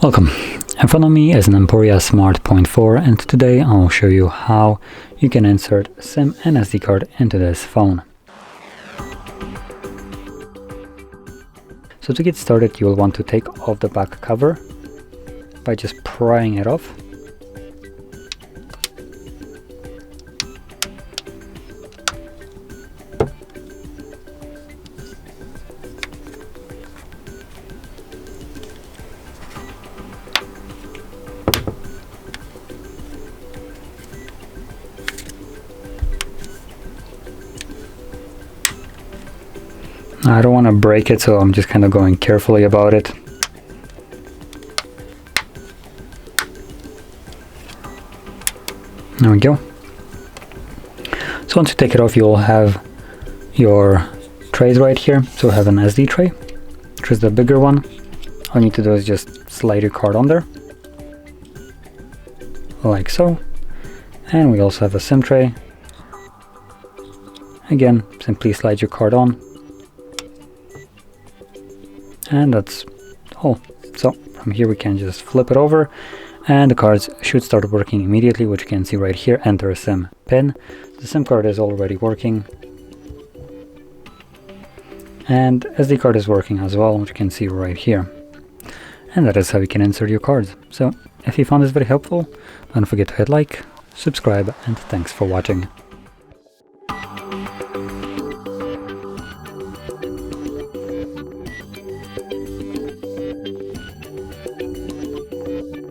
Welcome. In front of me is an EMPORIA Smart 0.4, and today I'll show you how you can insert SIM and SD card into this phone. So to get started, you will want to take off the back cover by just prying it off. I don't want to break it, so I'm just kind of going carefully about it. There we go. So once you take it off, you'll have your trays right here. So I have an SD tray, which is the bigger one. All you need to do is just slide your card on there, like so. And we also have a SIM tray. Again, simply slide your card on. And that's all. So from here we can just flip it over and the cards should start working immediately, which you can see right here. Enter a SIM pin. The SIM card is already working, and SD card is working as well, which you can see right here. And that is how you can insert your cards. So if you found this very helpful, don't forget to hit like, subscribe, and thanks for watching.